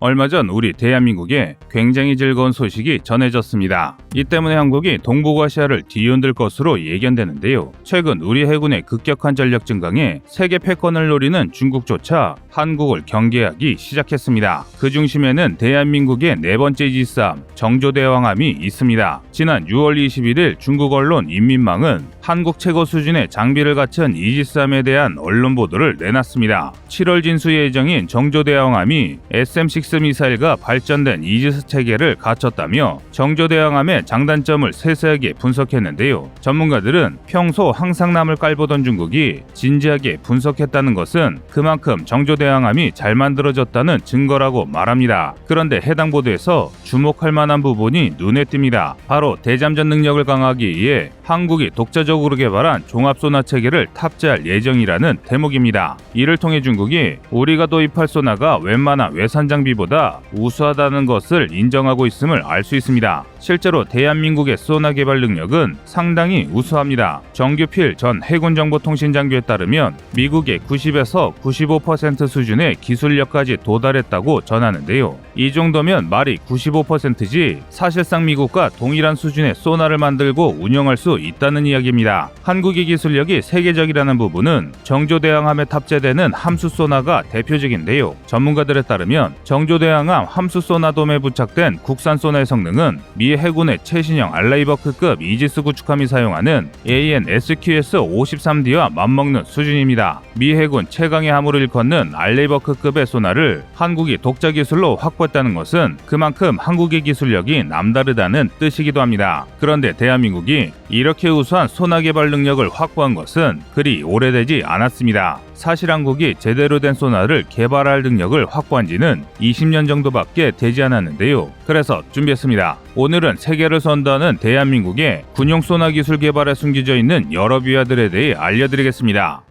얼마 전 우리 대한민국에 굉장히 즐거운 소식이 전해졌습니다. 이 때문에 한국이 동북아시아를 뒤흔들 것으로 예견되는데요. 최근 우리 해군의 급격한 전력 증강에 세계 패권을 노리는 중국조차 한국을 경계하기 시작했습니다. 그 중심에는 대한민국의 네 번째 이지스함 정조대왕함이 있습니다. 지난 6월 21일 중국 언론 인민망은 한국 최고 수준의 장비를 갖춘 이지스함에 대한 언론 보도를 내놨습니다. 7월 진수 예정인 정조대왕함이 SM-6 미사일과 발전된 이지스 체계를 갖췄다며 정조대왕함의 장단점을 세세하게 분석했는데요. 전문가들은 평소 항상 남을 깔보던 중국이 진지하게 분석했다는 것은 그만큼 정조대왕함이 잘 만들어졌다는 증거라고 말합니다. 그런데 해당 보도에서 주목할 만한 부분이 눈에 띕니다. 바로 대잠전 능력을 강화하기 위해 한국이 독자적으로 개발한 종합소나 체계를 탑재할 예정이라는 대목입니다. 이를 통해 중국이 우리가 도입할 소나가 웬만한 외산 장비보다 우수하다는 것을 인정하고 있음을 알 수 있습니다. 실제로 대한민국의 소나 개발 능력은 상당히 우수합니다. 정규필 전 해군정보통신장교에 따르면 미국의 90에서 95% 수준의 기술력까지 도달했다고 전하는데요. 이 정도면 말이 95%지 사실상 미국과 동일한 수준의 소나를 만들고 운영할 수 있다는 이야기입니다. 한국의 기술력이 세계적이라는 부분은 정조대왕함에 탑재되는 함수 소나가 대표적인데요. 전문가들에 따르면 정조대왕함 함수 소나돔에 부착된 국산 소나의 성능은 미 해군의 최신형 알레이버크급 이지스 구축함이 사용하는 AN/SQS-53D와 맞먹는 수준입니다. 미 해군 최강의 함으로 일컫는 알레이버크급의 소나를 한국이 독자 기술로 확보했다는 것은 그만큼 한국의 기술력이 남다르다는 뜻이기도 합니다. 그런데 대한민국이 이렇게 우수한 소나 개발 능력을 확보한 것은 그리 오래되지 않았습니다. 사실 한국이 제대로 된 소나를 개발할 능력을 확보한 지는 20년 정도밖에 되지 않았는데요. 그래서 준비했습니다. 오늘은 세계를 선도하는 대한민국의 군용 소나 기술 개발에 숨겨져 있는 여러 비화들에 대해 알려드리겠습니다.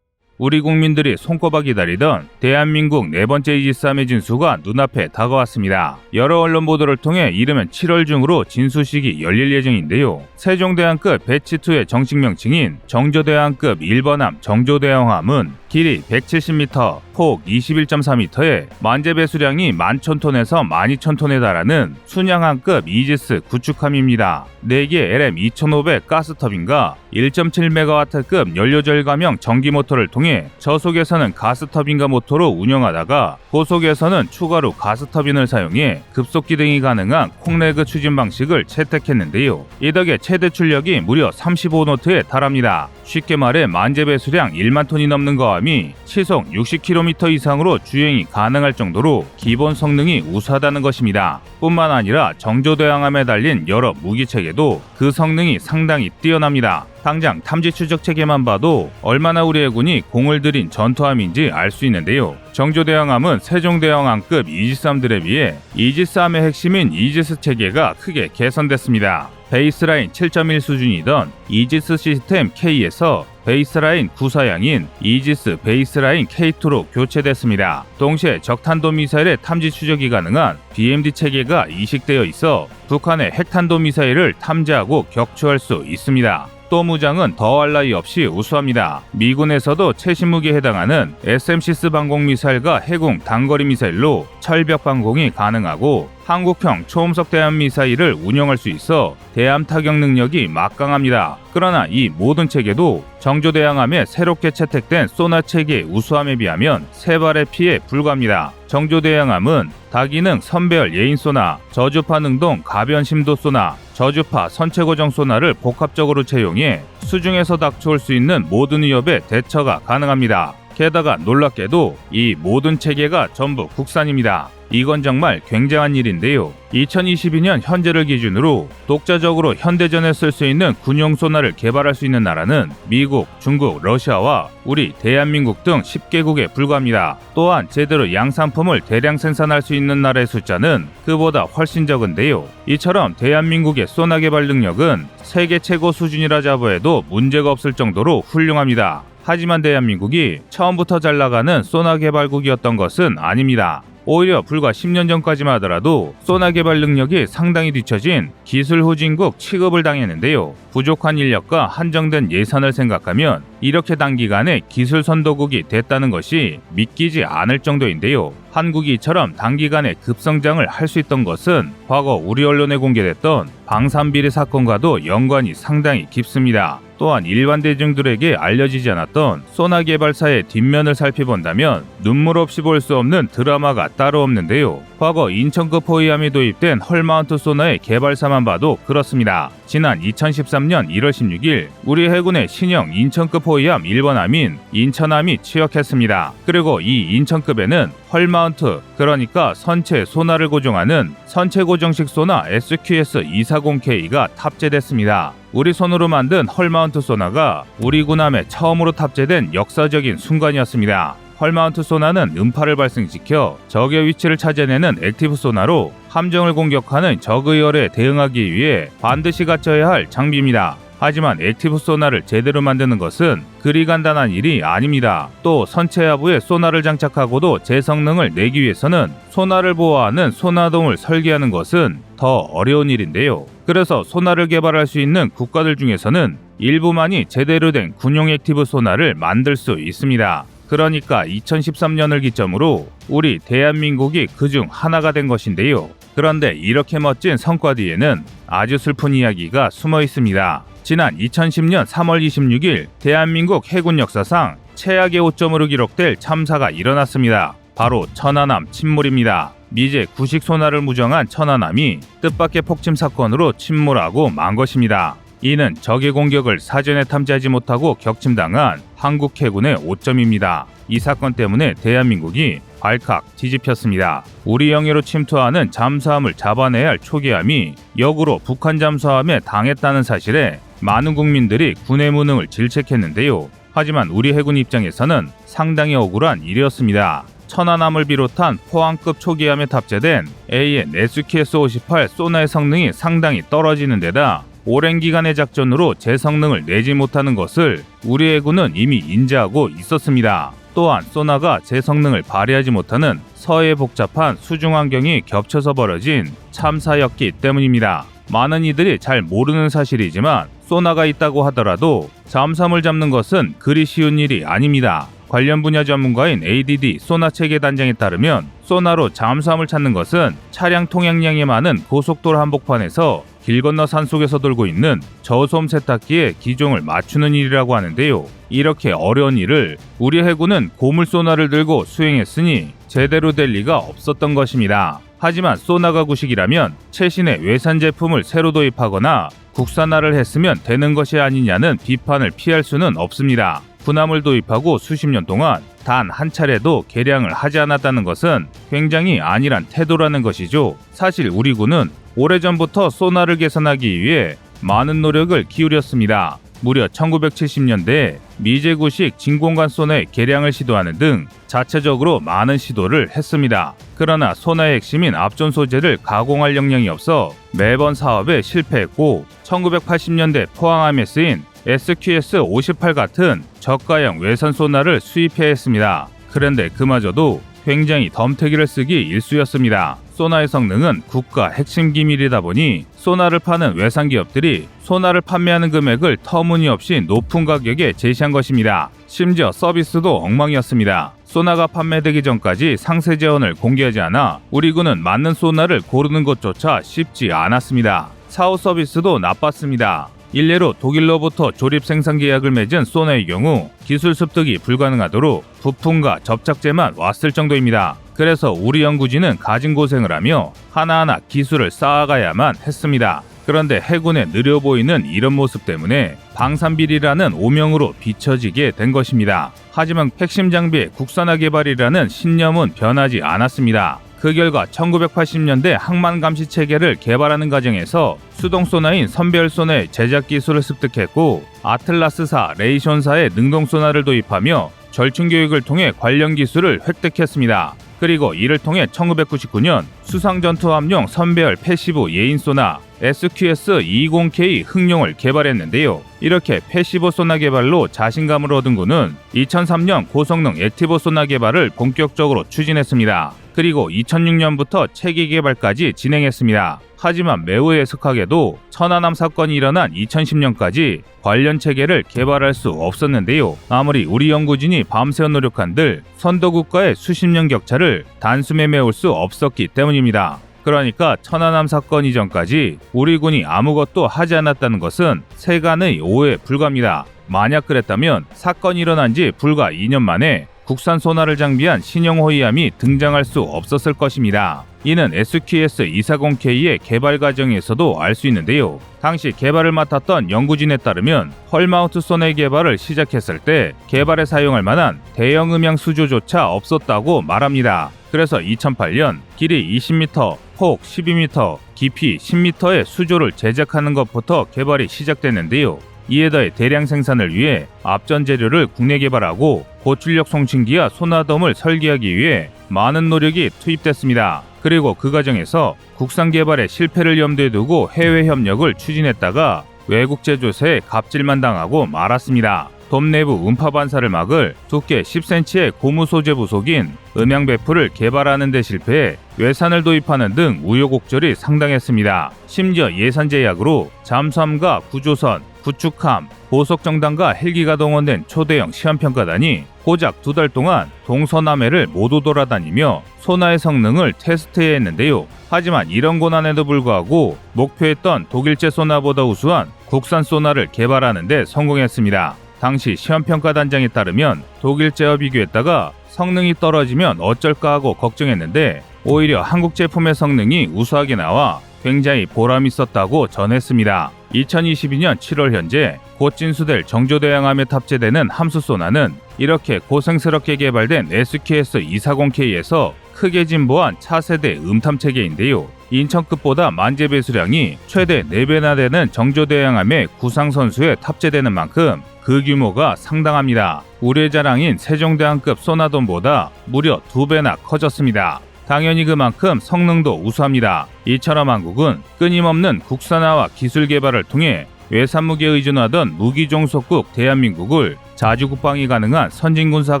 우리 국민들이 손꼽아 기다리던 대한민국 네 번째 이지스함의 진수가 눈앞에 다가왔습니다. 여러 언론 보도를 통해 이르면 7월 중으로 진수식이 열릴 예정인데요. 세종대왕급 배치2의 정식 명칭인 정조대왕급 1번함 정조대왕함은 길이 170m, 폭 21.4m에 만재 배수량이 11,000톤에서 12,000톤에 달하는 순양함급 이지스 구축함입니다. 4개 LM2500 가스터빈과 1.7MW급 연료절감형 전기모터를 통해 저속에서는 가스터빈과 모터로 운영하다가 고속에서는 추가로 가스터빈을 사용해 급속 기등이 가능한 콩레그 추진 방식을 채택했는데요. 이 덕에 최대 출력이 무려 35노트에 달합니다. 쉽게 말해 만재 배수량 1만 톤이 넘는 거함이 시속 60km 이상으로 주행이 가능할 정도로 기본 성능이 우수하다는 것입니다. 뿐만 아니라 정조대왕함에 달린 여러 무기체계도 그 성능이 상당히 뛰어납니다. 당장 탐지 추적 체계만 봐도 얼마나 우리 해군이 공을 들인 전투함인지 알 수 있는데요. 정조대왕함은 세종대왕함급 이지스함들에 비해 이지스함의 핵심인 이지스 체계가 크게 개선됐습니다. 베이스라인 7.1 수준이던 이지스 시스템 K에서 베이스라인 9사양인 이지스 베이스라인 K2로 교체됐습니다. 동시에 적탄도 미사일의 탐지 추적이 가능한 BMD 체계가 이식되어 있어 북한의 핵탄도 미사일을 탐지하고 격추할 수 있습니다. 또 무장은 더할 나위 없이 우수합니다. 미군에서도 최신 무기에 해당하는 SM-6 방공 미사일과 해공 단거리 미사일로 철벽 방공이 가능하고 한국형 초음속 대함 미사일을 운영할 수 있어 대함 타격 능력이 막강합니다. 그러나 이 모든 체계도 정조대왕함에 새롭게 채택된 소나 체계의 우수함에 비하면 3발의 피에 불과합니다. 정조대왕함은 다기능 선배열 예인 소나, 저주파 능동 가변 심도 소나, 저주파 선체 고정 소나를 복합적으로 채용해 수중에서 닥쳐올 수 있는 모든 위협에 대처가 가능합니다. 게다가 놀랍게도 이 모든 체계가 전부 국산입니다. 이건 정말 굉장한 일인데요. 2022년 현재를 기준으로 독자적으로 현대전에 쓸 수 있는 군용 소나를 개발할 수 있는 나라는 미국, 중국, 러시아와 우리 대한민국 등 10개국에 불과합니다. 또한 제대로 양산품을 대량 생산할 수 있는 나라의 숫자는 그보다 훨씬 적은데요. 이처럼 대한민국의 소나 개발 능력은 세계 최고 수준이라 자부해도 문제가 없을 정도로 훌륭합니다. 하지만 대한민국이 처음부터 잘 나가는 소나 개발국이었던 것은 아닙니다. 오히려 불과 10년 전까지만 하더라도 소나 개발 능력이 상당히 뒤처진 기술 후진국 취급을 당했는데요. 부족한 인력과 한정된 예산을 생각하면 이렇게 단기간에 기술 선도국이 됐다는 것이 믿기지 않을 정도인데요. 한국이 이처럼 단기간에 급성장을 할 수 있던 것은 과거 우리 언론에 공개됐던 방산비리 사건과도 연관이 상당히 깊습니다. 또한 일반 대중들에게 알려지지 않았던 소나 개발사의 뒷면을 살펴본다면 눈물 없이 볼 수 없는 드라마가 따로 없는데요. 과거 인천급 호위함이 도입된 헐마운트 소나의 개발사만 봐도 그렇습니다. 지난 2013년 1월 16일 우리 해군의 신형 인천급 호위함 1번함인 인천함이 취역했습니다. 그리고 이 인천급에는 헐마운트, 그러니까 선체 소나를 고정하는 선체 고정식 소나 SQS-240K가 탑재됐습니다. 우리 손으로 만든 헐마운트 소나가 우리 군함에 처음으로 탑재된 역사적인 순간이었습니다. 헐마운트 소나는 음파를 발생시켜 적의 위치를 찾아내는 액티브 소나로 함정을 공격하는 적의 열에 대응하기 위해 반드시 갖춰야 할 장비입니다. 하지만 액티브 소나를 제대로 만드는 것은 그리 간단한 일이 아닙니다. 또 선체 하부에 소나를 장착하고도 제 성능을 내기 위해서는 소나를 보호하는 소나동을 설계하는 것은 더 어려운 일인데요. 그래서 소나를 개발할 수 있는 국가들 중에서는 일부만이 제대로 된 군용 액티브 소나를 만들 수 있습니다. 그러니까 2013년을 기점으로 우리 대한민국이 그중 하나가 된 것인데요. 그런데 이렇게 멋진 성과 뒤에는 아주 슬픈 이야기가 숨어 있습니다. 지난 2010년 3월 26일 대한민국 해군 역사상 최악의 오점으로 기록될 참사가 일어났습니다. 바로 천안함 침몰입니다. 미제 구식 소나를 무정한 천안함이 뜻밖의 폭침 사건으로 침몰하고 만 것입니다. 이는 적의 공격을 사전에 탐지하지 못하고 격침당한 한국 해군의 오점입니다. 이 사건 때문에 대한민국이 발칵 뒤집혔습니다. 우리 영해로 침투하는 잠수함을 잡아내야 할 초계함이 역으로 북한 잠수함에 당했다는 사실에 많은 국민들이 군의 무능을 질책했는데요. 하지만 우리 해군 입장에서는 상당히 억울한 일이었습니다. 천안함을 비롯한 포항급 초계함에 탑재된 AN SQS-58 소나의 성능이 상당히 떨어지는 데다 오랜 기간의 작전으로 제 성능을 내지 못하는 것을 우리 해군은 이미 인지하고 있었습니다. 또한 소나가 제 성능을 발휘하지 못하는 서해 복잡한 수중 환경이 겹쳐서 벌어진 참사였기 때문입니다. 많은 이들이 잘 모르는 사실이지만 소나가 있다고 하더라도 잠수함을 잡는 것은 그리 쉬운 일이 아닙니다. 관련 분야 전문가인 ADD 소나체계 단장에 따르면 소나로 잠수함을 찾는 것은 차량 통행량이 많은 고속도로 한복판에서 길 건너 산속에서 돌고 있는 저소음 세탁기의 기종을 맞추는 일이라고 하는데요. 이렇게 어려운 일을 우리 해군은 고물 소나를 들고 수행했으니 제대로 될 리가 없었던 것입니다. 하지만 소나가 구식이라면 최신의 외산 제품을 새로 도입하거나 국산화를 했으면 되는 것이 아니냐는 비판을 피할 수는 없습니다. 군함을 도입하고 수십 년 동안 단 한 차례도 개량을 하지 않았다는 것은 굉장히 안일한 태도라는 것이죠. 사실 우리 군은 오래전부터 소나를 개선하기 위해 많은 노력을 기울였습니다. 무려 1970년대에 미제구식 진공관 소나의 개량을 시도하는 등 자체적으로 많은 시도를 했습니다. 그러나 소나의 핵심인 앞전 소재를 가공할 역량이 없어 매번 사업에 실패했고 1980년대 포항함에 쓰인 SQS-58 같은 저가형 외산 소나를 수입해야 했습니다. 그런데 그마저도 굉장히 덤태기를 쓰기 일쑤였습니다. 소나의 성능은 국가 핵심 기밀이다 보니 소나를 파는 외산 기업들이 소나를 판매하는 금액을 터무니없이 높은 가격에 제시한 것입니다. 심지어 서비스도 엉망이었습니다. 소나가 판매되기 전까지 상세 재원을 공개하지 않아 우리 군은 맞는 소나를 고르는 것조차 쉽지 않았습니다. 사후 서비스도 나빴습니다. 일례로 독일로부터 조립 생산 계약을 맺은 소나의 경우 기술 습득이 불가능하도록 부품과 접착제만 왔을 정도입니다. 그래서 우리 연구진은 가진 고생을 하며 하나하나 기술을 쌓아가야만 했습니다. 그런데 해군의 느려 보이는 이런 모습 때문에 방산비리라는 오명으로 비춰지게 된 것입니다. 하지만 핵심 장비의 국산화 개발이라는 신념은 변하지 않았습니다. 그 결과 1980년대 항만 감시 체계를 개발하는 과정에서 수동 소나인 선배열 소나의 제작 기술을 습득했고 아틀라스사, 레이션사의 능동 소나를 도입하며 절충 교육을 통해 관련 기술을 획득했습니다. 그리고 이를 통해 1999년 수상전투함용 선배열 패시브 예인 소나 SQS-20K 흥룡을 개발했는데요. 이렇게 패시브 소나 개발로 자신감을 얻은 군은 2003년 고성능 액티브 소나 개발을 본격적으로 추진했습니다. 그리고 2006년부터 체계 개발까지 진행했습니다. 하지만 매우 애석하게도 천안함 사건이 일어난 2010년까지 관련 체계를 개발할 수 없었는데요. 아무리 우리 연구진이 밤새워 노력한들 선도국과의 수십 년 격차를 단숨에 메울 수 없었기 때문입니다. 그러니까 천안함 사건 이전까지 우리 군이 아무것도 하지 않았다는 것은 세간의 오해에 불과합니다. 만약 그랬다면 사건이 일어난 지 불과 2년 만에 국산 소나를 장비한 신형 호위함이 등장할 수 없었을 것입니다. 이는 SQS-240K의 개발 과정에서도 알 수 있는데요. 당시 개발을 맡았던 연구진에 따르면 헐마우트 소나의 개발을 시작했을 때 개발에 사용할 만한 대형 음향 수조조차 없었다고 말합니다. 그래서 2008년 길이 20m, 폭 12m, 깊이 10m의 수조를 제작하는 것부터 개발이 시작됐는데요. 이에 더해 대량 생산을 위해 앞전 재료를 국내 개발하고 고출력 송신기와 소나돔을 설계하기 위해 많은 노력이 투입됐습니다. 그리고 그 과정에서 국산 개발의 실패를 염두에 두고 해외 협력을 추진했다가 외국 제조사에 갑질만 당하고 말았습니다. 돔 내부 음파 반사를 막을 두께 10cm의 고무 소재 부속인 음향 배프를 개발하는 데 실패해 외산을 도입하는 등 우여곡절이 상당했습니다. 심지어 예산 제약으로 잠수함과 구조선, 구축함, 보석정단과 헬기가 동원된 초대형 시험평가단이 고작 2달 동안 동서남해를 모두 돌아다니며 소나의 성능을 테스트해야 했는데요. 하지만 이런 고난에도 불구하고 목표했던 독일제 소나보다 우수한 국산 소나를 개발하는 데 성공했습니다. 당시 시험평가단장에 따르면 독일제와 비교했다가 성능이 떨어지면 어쩔까 하고 걱정했는데 오히려 한국 제품의 성능이 우수하게 나와 굉장히 보람있었다고 전했습니다. 2022년 7월 현재 곧 진수될 정조대양함에 탑재되는 함수소나는 이렇게 고생스럽게 개발된 SQS-240K에서 크게 진보한 차세대 음탐 체계인데요. 인천급보다 만재 배수량이 최대 4배나 되는 정조대양함의 구상선수에 탑재되는 만큼 그 규모가 상당합니다. 우리의 자랑인 세종대왕급 소나돔보다 무려 2배나 커졌습니다. 당연히 그만큼 성능도 우수합니다. 이처럼 한국은 끊임없는 국산화와 기술 개발을 통해 외산무기에 의존하던 무기종속국 대한민국을 자주국방이 가능한 선진군사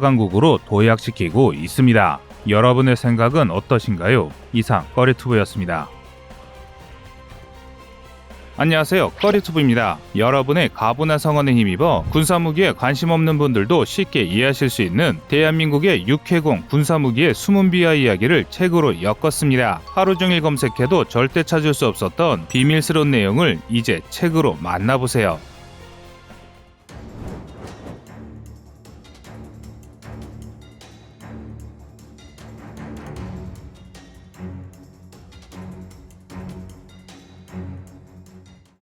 강국으로 도약시키고 있습니다. 여러분의 생각은 어떠신가요? 이상 꺼리투브였습니다. 안녕하세요, 꺼리투브입니다. 여러분의 가부나 성원에 힘입어 군사무기에 관심 없는 분들도 쉽게 이해하실 수 있는 대한민국의 육해공 군사무기의 숨은 비하 이야기를 책으로 엮었습니다. 하루 종일 검색해도 절대 찾을 수 없었던 비밀스러운 내용을 이제 책으로 만나보세요.